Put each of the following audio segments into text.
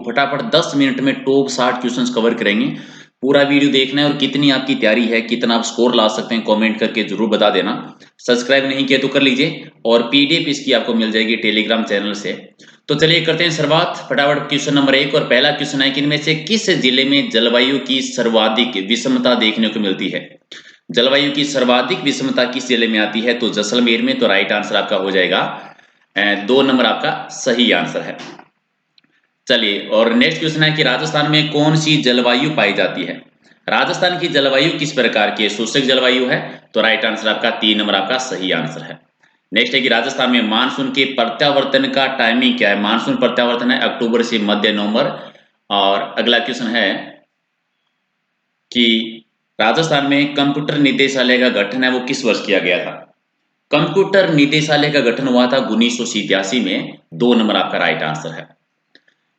फटाफट 10 मिनट में top 60 questions cover करेंगे। पूरा वीडियो देखना है और कितनी आपकी तैयारी है, कितना आप स्कोर ला सकते हैं, कमेंट करके जरूर बता देना। सब्सक्राइब नहीं किया तो कर लीजिए और पीडीएफ इसकी आपको मिल जाएगी टेलीग्राम चैनल से। तो चलिए करते हैं शुरुआत फटाफट। क्वेश्चन नंबर 1 और पहला क्वेश्चन है कि इनमें से किस जिले में जलवायु की सर्वाधिक विषमता देखने को मिलती है? जलवायु की सर्वाधिक विषमता किस जिले में आती है? तो जैसलमेर में। तो राइट आंसर आपका हो जाएगा 2 नंबर आपका सही आंसर है। चलिए और नेक्स्ट क्वेश्चन है कि राजस्थान में कौन सी जलवायु पाई जाती है? राजस्थान की जलवायु किस प्रकार की है? शुष्क जलवायु है। तो राइट आंसर आपका 3 नंबर आपका सही आंसर है। नेक्स्ट है कि राजस्थान में मानसून के प्रत्यावर्तन का टाइमिंग क्या है? मानसून प्रत्यावर्तन है अक्टूबर से मध्य नवंबर। और अगला क्वेश्चन है कि राजस्थान में कंप्यूटर निदेशालय का गठन है वो किस वर्ष किया गया था? कंप्यूटर निदेशालय का गठन हुआ था 1987 में। 2 नंबर आपका राइट आंसर है।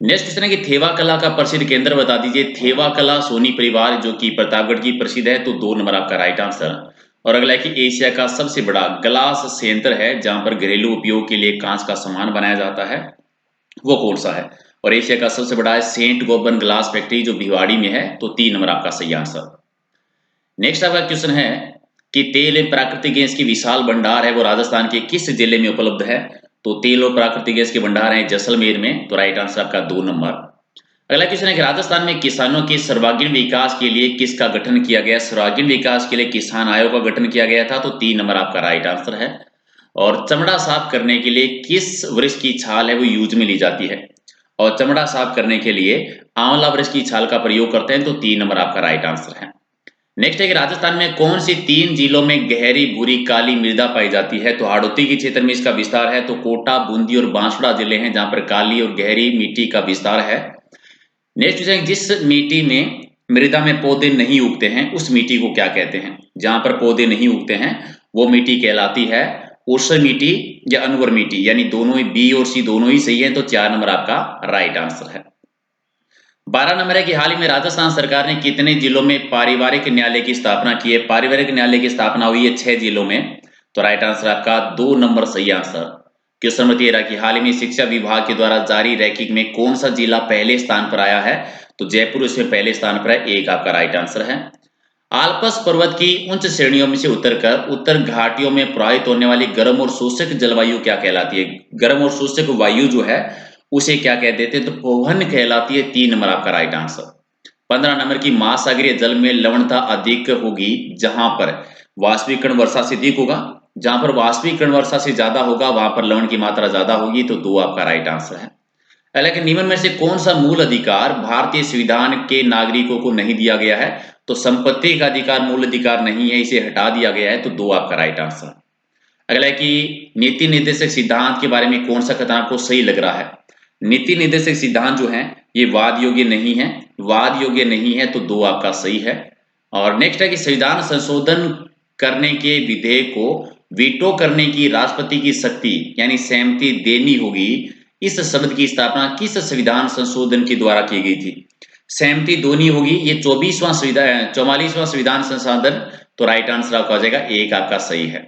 नेक्स्ट क्वेश्चन है कि थेवा कला का प्रसिद्ध केंद्र बता दीजिए। थेवा कला सोनी परिवार जो कि प्रतापगढ़ की प्रसिद्ध है। तो 2 नंबर आपका राइट आंसर। और अगला है कि एशिया का सबसे बड़ा ग्लास संयंत्र है जहां पर घरेलू उपयोग के लिए कांच का सामान बनाया जाता है, वो कौन सा है? और एशिया का सबसे बड़ा है सेंट गोबर्न ग्लास फैक्ट्री जो भिवाड़ी में है। तो 3 नंबर आपका सही आंसर। नेक्स्ट आपका क्वेश्चन है कि तेल एवं प्राकृतिक गैस की विशाल भंडार है वो राजस्थान के किस जिले में उपलब्ध है? तो तेल और प्राकृतिक गैस के भंडार है जैसलमेर में। तो राइट आंसर आपका 2 नंबर। अगला क्वेश्चन है कि राजस्थान में किसानों के सर्वांगीण विकास के लिए किसका गठन किया गया? सर्वांगीण विकास के लिए किसान आयोग का गठन किया गया था। तो 3 नंबर आपका राइट आंसर है। और चमड़ा साफ करने के लिए किस वृक्ष की छाल है वो यूज में ली जाती है? और चमड़ा साफ करने के लिए आंवला वृक्ष की छाल का प्रयोग करते हैं। तो 3 नंबर आपका राइट आंसर है। नेक्स्ट है कि राजस्थान में कौन सी 3 जिलों में गहरी भूरी काली मृदा पाई जाती है? तो हाड़ौती के क्षेत्र में इसका विस्तार है। तो कोटा, बूंदी और बांसवाड़ा जिले हैं जहां पर काली और गहरी मिट्टी का विस्तार है। नेक्स्ट है जिस मिट्टी में मृदा में पौधे नहीं उगते हैं उस मिट्टी को क्या कहते हैं? जहां पर पौधे नहीं उगते हैं वो मिट्टी कहलाती है ऊसर मिट्टी या अनवर मिट्टी, यानी दोनों ही बी और सी दोनों ही सही है। तो 4 नंबर आपका राइट आंसर है। 12 नंबर है कि हाल ही में राजस्थान सरकार ने कितने जिलों में पारिवारिक न्यायालय की स्थापना की है? पारिवारिक न्यायालय की स्थापना हुई है 6 जिलों में। तो राइट आंसर आपका 2 नंबर सही आंसर। क्वेश्चन नंबर 13 कि हाल ही में शिक्षा विभाग के द्वारा जारी रैंकिंग में कौन सा जिला पहले स्थान पर आया है? तो जयपुर इसमें पहले स्थान पर है। 1 आपका राइट आंसर है। आल्पस पर्वत की उच्च श्रेणियों में से उतरकर उत्तर घाटियों में प्रवाहित होने वाली गर्म और शुष्क जलवायु क्या कहलाती है? गर्म और शुष्क वायु जो है उसे क्या कह देते हैं? तो पवन कहलाती है। 3 नंबर आपका राइट आंसर। 15 नंबर की महासागरीय जल में लवणता अधिक होगी जहां पर वाष्पीकरण वर्षा से अधिक होगा। जहां पर वाष्पीकरण वर्षा से ज्यादा होगा वहां पर लवण की मात्रा ज्यादा होगी। तो 2 आपका राइट आंसर है। हालांकि निम्न में से कौन सा मूल अधिकार भारतीय संविधान के नागरिकों को नहीं दिया गया है? तो संपत्ति का अधिकार मूल अधिकार नहीं है, इसे हटा दिया गया है। तो 2 आपका राइट आंसर। अगला है कि नीति निर्देशक सिद्धांत के बारे में कौन सा कथन आपको सही लग रहा है? नीति निर्देशक सिद्धांत जो है ये वाद योग्य नहीं है। वाद योग्य नहीं है तो 2 आपका सही है। और नेक्स्ट है कि संविधान संशोधन करने के विधेयक को वीटो करने की राष्ट्रपति की शक्ति यानी सहमति देनी होगी। इस शब्द की स्थापना किस संविधान संशोधन के द्वारा की गई थी? सहमति दोनी होगी। ये 44वां संविधान संशोधन। तो राइट आंसर आपका हो जाएगा 1 आपका सही है।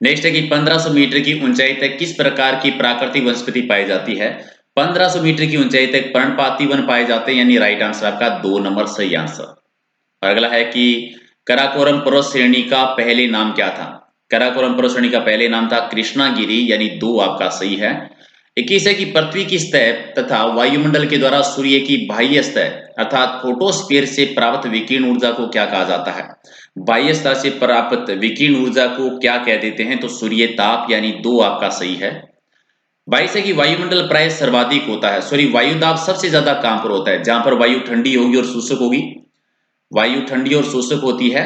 नेक्स्ट है कि 1500 मीटर की ऊंचाई तक किस प्रकार की प्राकृतिक वनस्पति पाई जाती है? 1500 मीटर की ऊंचाई तक पर्णपाती वन पाए जाते हैं, यानी राइट आंसर आपका 2 नंबर सही आंसर। अगला है कि कराकोरम पर्वत श्रेणी का पहले नाम क्या था? कराकोरम पर्वत श्रेणी का पहले नाम था कृष्णागिरी, यानी 2 आपका सही है। 21 है कि पृथ्वी की सतह तथा वायुमंडल के द्वारा सूर्य की बाह्य सतह अर्थात फोटोस्फीयर से प्राप्त विकिरण ऊर्जा को क्या कहा जाता है? बाह्य सतह से प्राप्त विकिरण ऊर्जा को क्या कह देते हैं? तो सूर्य ताप, यानी 2 आपका सही है। 22 है कि वायुमंडल प्राय सर्वाधिक होता है, सॉरी वायु दाब सबसे ज्यादा कहां पर होता है? जहां पर वायु ठंडी होगी और शुष्क होगी। वायु ठंडी और शुष्क होती है,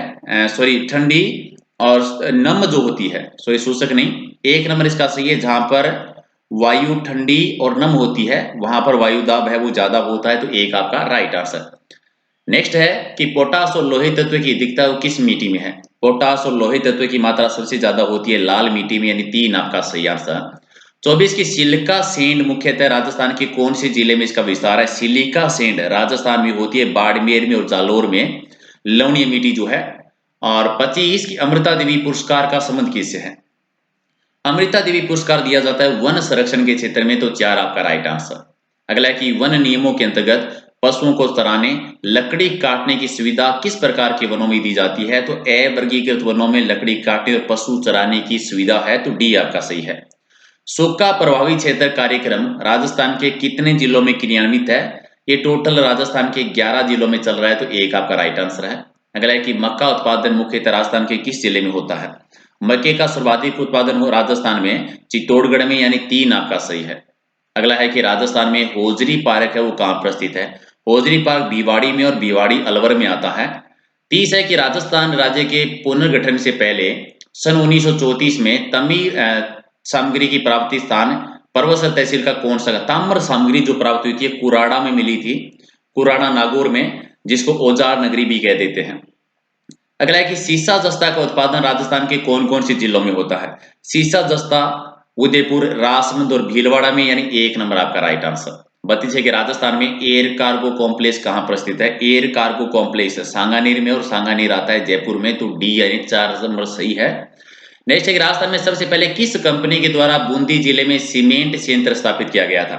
सॉरी ठंडी और नम जो होती है, सॉरी शुष्क नहीं। 1 नंबर इसका सही है। जहां पर वायु ठंडी और नम होती है वहां पर वायु दाब है वो ज्यादा होता है। तो 1 आपका राइट आंसर। नेक्स्ट है कि पोटास और लोहे तत्व की अधिकता किस मिट्टी में है? पोटास और लोहे तत्व की मात्रा सबसे ज्यादा होती है लाल मिट्टी में, यानी 3 आपका सही आंसर। 24 की सिलिका सेंड मुख्यतः राजस्थान के कौन से जिले में इसका विस्तार है? सिलिका सेंड राजस्थान में होती है बाड़मेर में और जालोर में, लवणीय मिट्टी जो है। और 25 की अमृता देवी पुरस्कार का संबंध किससे है? अमृता देवी पुरस्कार दिया जाता है वन संरक्षण के क्षेत्र में। तो 4 आपका राइट आंसर। अगला है कि वन नियमों के अंतर्गत पशुओं को चराने, लकड़ी काटने की सुविधा किस प्रकार के वनों में दी जाती है? तो ए वर्गीकृत वनों में लकड़ी काटने और पशु चराने की सुविधा है, तो डी आपका सही है। सूखा प्रभावित क्षेत्र कार्यक्रम राजस्थान के कितने जिलों में क्रियान्वित है? ये टोटल राजस्थान के 11 जिलों में चल रहा है, तो एक आपका राइट आंसर है। अगला है कि मक्का उत्पादन मुख्यतः राजस्थान के किस जिले में होता है? मक्के का सर्वाधिक उत्पादन हो राजस्थान में चित्तौड़गढ़ में, यानी 3 आपका सही है। अगला है कि राजस्थान में होजरी पार्क है वो कहाँ पर स्थित है? होजरी पार्क भिवाड़ी में और भिवाड़ी अलवर में आता है। 30 है कि राजस्थान राज्य के पुनर्गठन से पहले सन 1934 में तमीर सामग्री की प्राप्ति स्थान परवसर तहसील का कौन सा? ताम्र सामग्री जो प्राप्त हुई थी कुराड़ा में मिली थी, कुराड़ा नागौर में, जिसको औजार नगरी भी कह देते हैं। अगला है कि सीसा जस्ता का उत्पादन राजस्थान के कौन कौन से जिलों में होता है? सीसा जस्ता उदयपुर, राजसमंद और भीलवाड़ा में, यानी 1 नंबर आपका राइट आंसर। 32 है कि राजस्थान में एयर कार्गो कॉम्प्लेक्स कहां पर स्थित है? एयर कार्गो कॉम्प्लेक्स सांगानेर में, और सांगानेर आता है जयपुर में, तो डी यानी 4 नंबर सही है। नेक्स्ट है कि राजस्थान में सबसे पहले किस कंपनी के द्वारा बूंदी जिले में सीमेंट संयंत्र स्थापित किया गया था?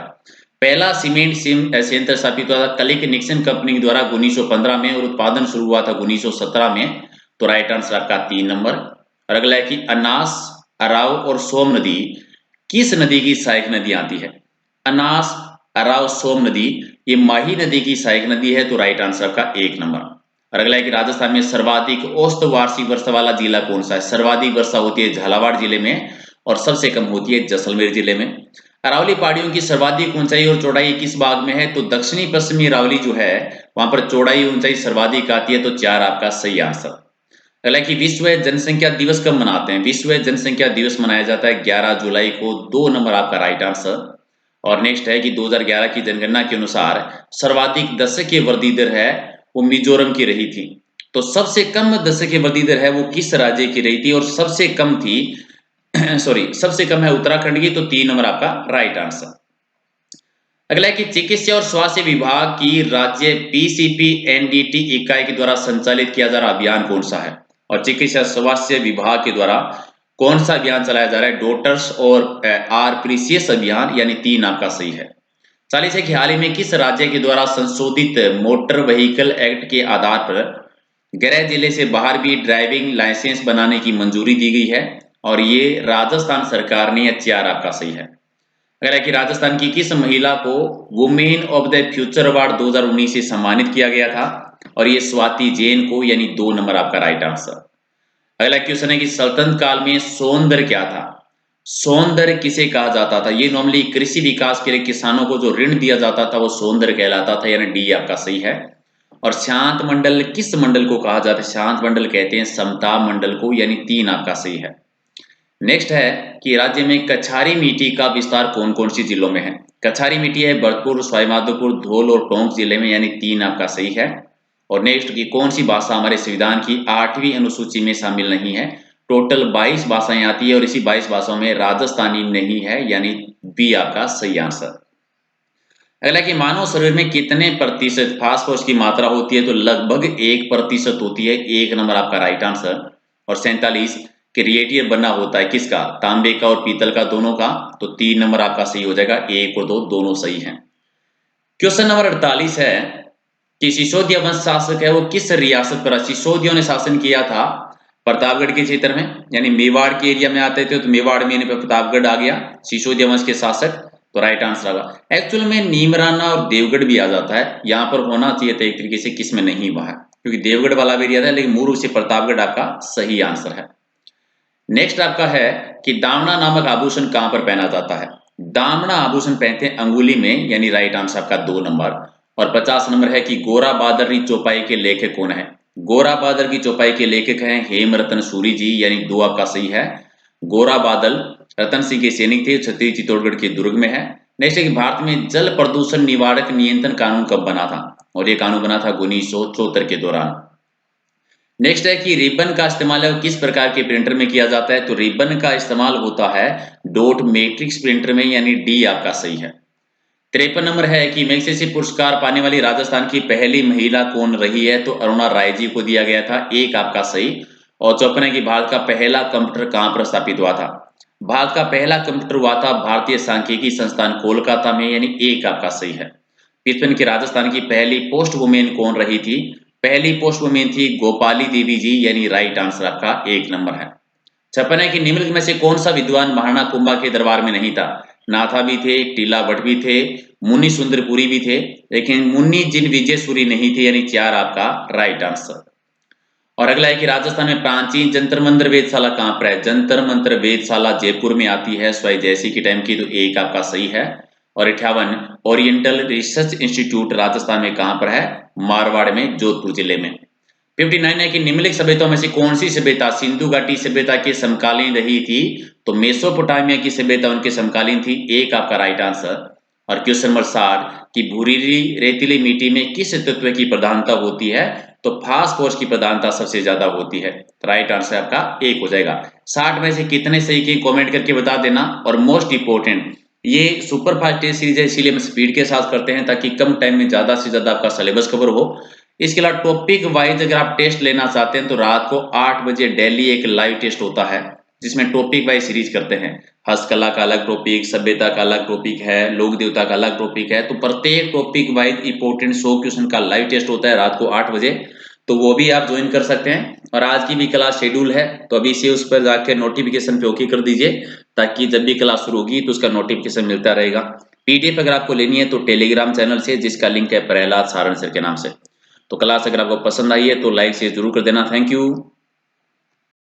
पहला सीमेंट संयंत्र स्थापित हुआ था कलिक निक्सन कंपनी के द्वारा 1915 में, और उत्पादन शुरू हुआ था 1917 में, तो राइट आंसर आपका 3 नंबर। और अगला है कि अनास, अराव और सोम नदी किस नदी की सहायक नदी आती है? अनास, अराव, सोम नदी ये माही नदी की सहायक नदी है, तो राइट आंसर आपका 1 नंबर। और अगला है कि राजस्थान में सर्वाधिक औसत वार्षिक वर्षा वाला जिला कौन सा है? सर्वाधिक वर्षा होती है झालावाड़ जिले में, और सबसे कम होती है जैसलमेर जिले में। अरावली पहाड़ियों की सर्वाधिक ऊंचाई और चौड़ाई किस भाग में है? तो दक्षिणी पश्चिमी अरावली जो है वहां पर चौड़ाई ऊंचाई सर्वाधिक आती है, तो 4 आपका सही आंसर। अगला कि विश्व जनसंख्या दिवस कब मनाते हैं? विश्व जनसंख्या दिवस मनाया जाता है 11 जुलाई को, 2 नंबर आपका राइट आंसर। और नेक्स्ट है कि 2011 की जनगणना के अनुसार सर्वाधिक दशकीय वृद्धि दर है वो मिजोरम की रही थी, तो सबसे कम दशकीय वृद्धि दर है वो किस राज्य की रही थी? और सबसे कम थी सॉरी सबसे कम है उत्तराखंड की, तो 3 नंबर आपका राइट आंसर। अगला है कि चिकित्सा और स्वास्थ्य विभाग की राज्य पीसीपी एनडीटी इकाई के द्वारा संचालित किया जा रहा अभियान कौन सा है? और चिकित्सा स्वास्थ्य विभाग के द्वारा कौन सा अभियान चलाया जा रहा है? डॉक्टर्स और आर प्रीसियस अभियान, यानी 3 आपका सही है। 40 है कि हाल ही में किस राज्य के द्वारा संशोधित मोटर व्हीकल एक्ट के आधार पर गृह जिले से बाहर भी ड्राइविंग लाइसेंस बनाने की मंजूरी दी गई है? और ये राजस्थान सरकार ने, 4 आपका सही है। अगर है कि राजस्थान की किस महिला को women of the future award 2019 से सम्मानित किया गया था? और ये स्वाति जैन को, यानी 2 नंबर आपका राइट आंसर। अगला क्वेश्चन है कि सल्तनत काल में सोनदर क्या था? सोनदर किसे कहा जाता था? ये नॉर्मली कृषि विकास के लिए किसानों को जो ऋण दिया जाता था वो सोनदर कहलाता था, यानी डी आपका सही है। और शांत मंडल किस मंडल को कहा जाता है? शांत मंडल कहते हैं समता मंडल को, यानी 3 आपका सही है। नेक्स्ट है कि राज्य में कछारी मिट्टी का विस्तार कौन कौन सी जिलों में है? कछारी मिट्टी है भरतपुर, सवाईमाधोपुर, धौल और टोंक जिले में, यानी 3 आपका सही है। और नेक्स्ट की कौन सी भाषा हमारे संविधान की 8वीं अनुसूची में शामिल नहीं है? टोटल 22 भाषाएं आती है, और इसी 22 भाषाओं में राजस्थानी नहीं है, यानी बी आपका सही आंसर। अगला कि मानव शरीर में कितने प्रतिशत फास्फोरस की मात्रा होती है? तो लगभग 1% होती है, 1 नंबर आपका राइट आंसर। और 47 कि रेडिएटर बना होता है किसका? तांबे का और पीतल का, दोनों का, तो 3 नंबर आपका सही हो जाएगा। 1 और 2 दोनों सही हैं। क्वेश्चन नंबर 48 है कि सिसोदिया वंश शासक है वो किस रियासत पर? सिसोदियों ने शासन किया था प्रतापगढ़ के क्षेत्र में, यानी मेवाड़ के एरिया में आते थे, तो मेवाड़ में प्रतापगढ़ आ गया सिसोदिया वंश के शासक, तो राइट आंसर होगा। एक्चुअल में नीमराना और देवगढ़ भी आ जाता है, यहाँ पर होना चाहिए था एक तरीके से, किसमें नहीं हुआ है, क्योंकि देवगढ़ वाला भी एरिया था, लेकिन मूल रूप से प्रतापगढ़ आपका सही आंसर है। नेक्स्ट आपका है कि दामना नामक आभूषण कहां पर पहना जाता है? दामना आभूषण पहनते हैं अंगुली में, यानी राइट आंसर आपका 2 नंबर। और 50 नंबर है कि गोरा बादरी चौपाई के लेखक कौन है? गोरा बादल की चौपाई के लेखक हैं हेमरतन सूरी जी, यानी 2 आपका सही है। गोरा बादल रतन सिंह के सैनिक थे, छत्तीसगढ़ चित्तौड़गढ़ के दुर्ग में है। नेक्स्ट है कि भारत में जल प्रदूषण निवारक नियंत्रण कानून कब बना था? और ये कानून बना था 1974 के दौरान। नेक्स्ट है कि रिबन का इस्तेमाल है किस प्रकार के प्रिंटर में किया जाता है? तो रिबन का इस्तेमाल होता है डॉट मैट्रिक्स प्रिंटर में, यानी डी आपका सही है। 53 नंबर है कि मैग्सेसे पुरस्कार पाने वाली राजस्थान की पहली महिला कौन रही है? तो अरुणा राय जी को दिया गया था, 1 आपका सही। और 54 है कि भारत का पहला कंप्यूटर कहां पर स्थापित हुआ था? भारत का पहला कंप्यूटर हुआ था भारतीय सांख्यिकी संस्थान कोलकाता में, यानी एक आपका सही है। 55 की राजस्थान की पहली पोस्ट वुमेन कौन रही थी? पहली पोस्ट वुमेन थी गोपाली देवी जी, यानी राइट आंसर आपका 1 नंबर है। 56 है कि निम्नलिखित में से कौन सा विद्वान महाराणा कुंभा के दरबार में नहीं था? नाथा भी थे, टीला भट्ट भी थे, मुनि सुंदरपुरी भी थे, लेकिन मुनि जिन विजयसुरी नहीं थे, यानी 4 आपका राइट आंसर। और अगला है कि राजस्थान में प्राचीन जंतर मंत्र वेदशाला कहां पर है? जंतर मंत्र वेदशाला जयपुर में आती है, स्वाई जयसी की टाइम की, तो 1 आपका सही है। और 58 ओरिएंटल रिसर्च इंस्टीट्यूट राजस्थान में कहां पर है? मारवाड़ में, जोधपुर जिले में। 59 है कि निम्नलिखित सभ्यताओं में से कौन सी सभ्यता सिंधु घाटी सभ्यता के समकालीन रही थी? तो मेसोपोटामिया की सभ्यता उनके समकालीन थी, 1 आपका राइट आंसर। और क्वेश्चन नंबर 60 कि भूरीली रेतीली मिट्टी में किस तत्व की प्रधानता होती है? तो फास्फोरस की प्रधानता सबसे ज्यादा होती है। राइट आंसर आपका 1 हो जाएगा। 60 में से कितने सही की कमेंट करके बता देना। और मोस्ट इंपोर्टेंट, ये सुपर फास्ट टेस्ट सीरीज है, इसीलिए हम स्पीड के साथ करते हैं ताकि कम टाइम में ज्यादा से ज्यादा आपका सिलेबस कवर हो। इसके अलावा टॉपिक वाइज अगर आप टेस्ट लेना चाहते हैं तो रात को 8 बजे डेली एक लाइव टेस्ट होता है, जिसमें टॉपिक वाइज सीरीज करते हैं। हस्तकला का अलग टॉपिक, सभ्यता का अलग टॉपिक है, लोक देवता का अलग टॉपिक है, तो प्रत्येक टॉपिक वाइज इंपोर्टेंट 100 क्वेश्चन का लाइव टेस्ट होता है रात को 8 बजे, तो वो भी आप ज्वाइन कर सकते हैं। और आज की भी क्लास शेड्यूल है, तो अभी से उस पर जाकर नोटिफिकेशन पे ओके कर दीजिए, ताकि जब भी क्लास शुरू होगी तो उसका नोटिफिकेशन मिलता रहेगा। पीडीएफ अगर आपको लेनी है तो टेलीग्राम चैनल से, जिसका लिंक है प्रहलाद सारण सर के नाम से। तो क्लास अगर आपको पसंद आई है तो लाइक शेयर जरूर कर देना। Thank you.